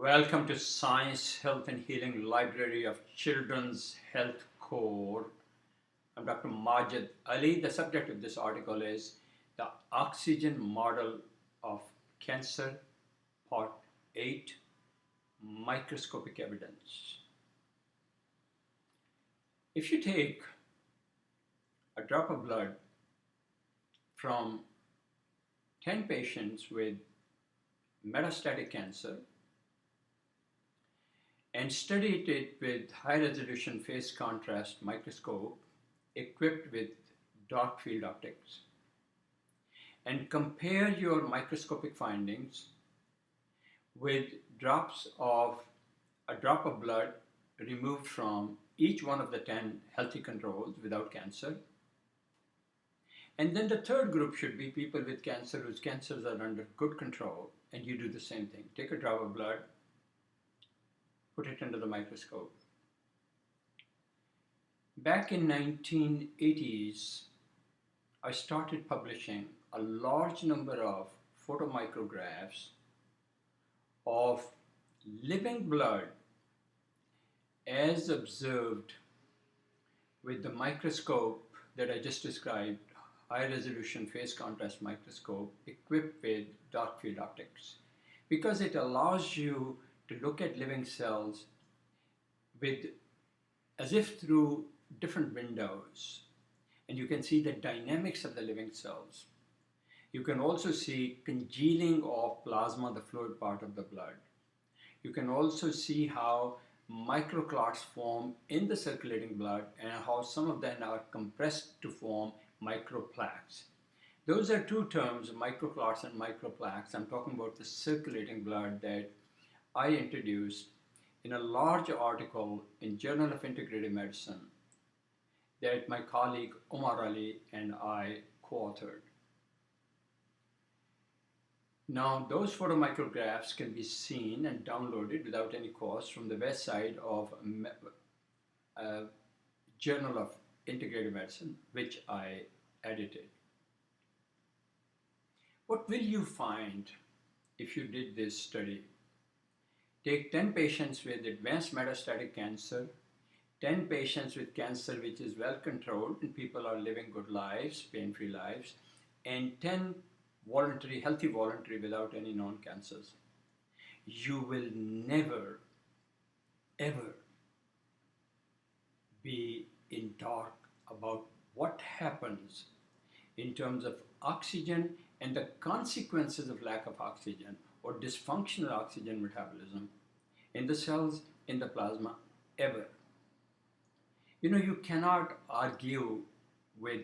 Welcome to Science, Health and Healing Library of Children's Health Core. I'm Dr. Majid Ali. The subject of this article is the oxygen model of cancer, part 8, microscopic evidence. If you take a drop of blood from 10 patients with metastatic cancer and studied it with high-resolution phase contrast microscope equipped with dark field optics, and compare your microscopic findings with a drop of blood removed from each one of the 10 healthy controls without cancer. And then the third group should be people with cancer whose cancers are under good control, and you do the same thing. Take a drop of blood, put it under the microscope. Back in 1980s, I started publishing a large number of photomicrographs of living blood as observed with the microscope that I just described, high-resolution phase contrast microscope equipped with dark field optics, because it allows you to look at living cells as if through different windows, and you can see the dynamics of the living cells. You can also see congealing of plasma, the fluid part of the blood. You can also see how microclots form in the circulating blood and how some of them are compressed to form microplaques. Those are two terms, microclots and microplaques. I'm talking about the circulating blood that I introduced in a large article in Journal of Integrative Medicine that my colleague Omar Ali and I co-authored. Now, those photomicrographs can be seen and downloaded without any cost from the website of Journal of Integrative Medicine, which I edited. What will you find if you did this study? Take 10 patients with advanced metastatic cancer, 10 patients with cancer which is well controlled and people are living good lives, pain-free lives, and 10 healthy voluntary without any known cancers. You will never, ever be in dark about what happens in terms of oxygen and the consequences of lack of oxygen or dysfunctional oxygen metabolism in the cells, in the plasma, ever. You know, you cannot argue with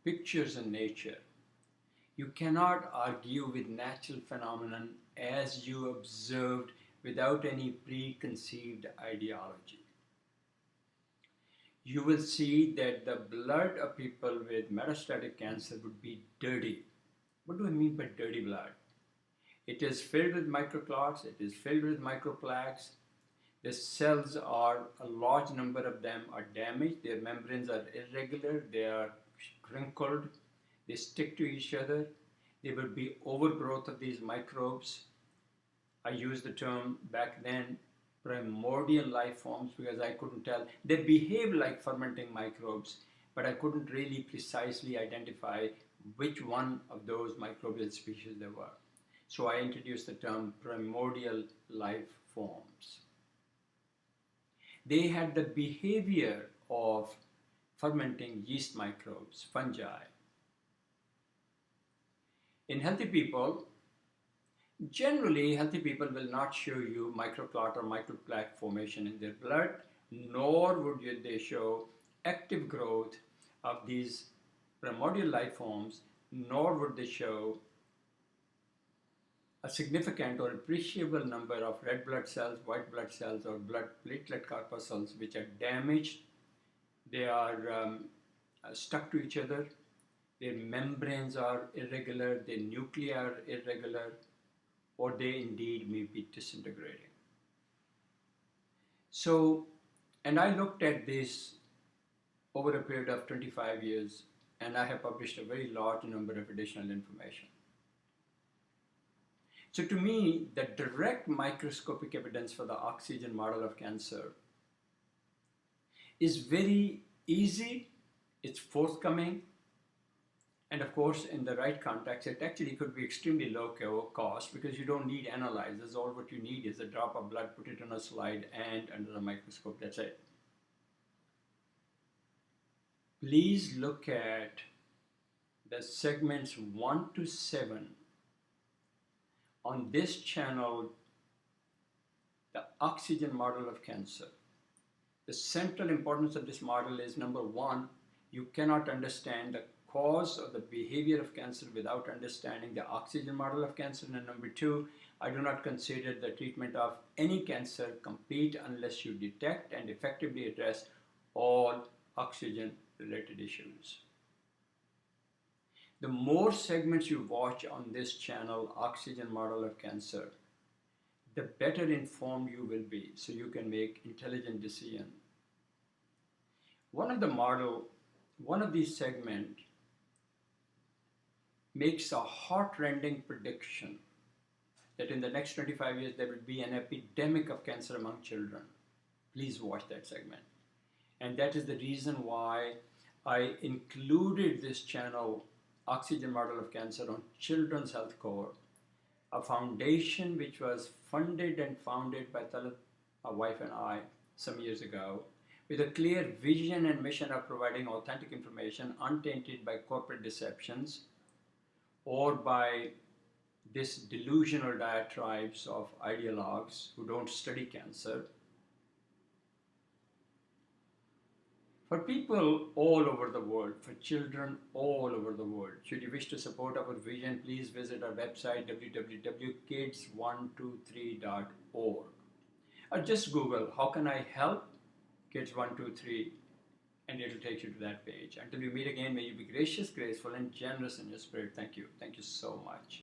pictures in nature. You cannot argue with natural phenomenon as you observed without any preconceived ideology. You will see that the blood of people with metastatic cancer would be dirty. What do I mean by dirty blood? It is filled with microclots, it is filled with microplaques. The cells are, a large number of them are damaged, their membranes are irregular, they are crinkled, they stick to each other. There will be overgrowth of these microbes. I used the term back then, primordial life forms, because I couldn't tell. They behave like fermenting microbes, but I couldn't really precisely identify which one of those microbial species they were. So I introduced the term primordial life forms. They had the behavior of fermenting yeast microbes, fungi. In healthy people, generally healthy people will not show you microclot or microplaque formation in their blood, nor would they show active growth of these primordial life forms, nor would they show a significant or appreciable number of red blood cells, white blood cells, or blood platelet corpuscles which are damaged. They are stuck to each other. Their membranes are irregular, their nuclei are irregular, or they indeed may be disintegrating. So, and I looked at this over a period of 25 years, and I have published a very large number of additional information. So to me, the direct microscopic evidence for the oxygen model of cancer is very easy, it's forthcoming, and of course, in the right context, it actually could be extremely low cost because you don't need analyzers. All what you need is a drop of blood, put it on a slide, and under the microscope, that's it. Please look at the segments 1 to 7 on this channel, the oxygen model of cancer. The central importance of this model is, number one, you cannot understand the cause or the behavior of cancer without understanding the oxygen model of cancer. And number two, I do not consider the treatment of any cancer complete unless you detect and effectively address all oxygen related issues. The more segments you watch on this channel, Oxygen Model of Cancer, the better informed you will be, so you can make intelligent decisions. One of these segments makes a heart-rending prediction that in the next 25 years there will be an epidemic of cancer among children. Please watch that segment. And that is the reason why I included this channel, Oxygen Model of Cancer, on Children's Health Corps, a foundation which was funded and founded by Talat, my wife and I, some years ago, with a clear vision and mission of providing authentic information untainted by corporate deceptions or by this delusional diatribes of ideologues who don't study cancer. For people all over the world, for children all over the world, should you wish to support our vision, please visit our website www.kids123.org, or just Google, how can I help Kids123, and it'll take you to that page. Until we meet again, may you be gracious, graceful, and generous in your spirit. Thank you. Thank you so much.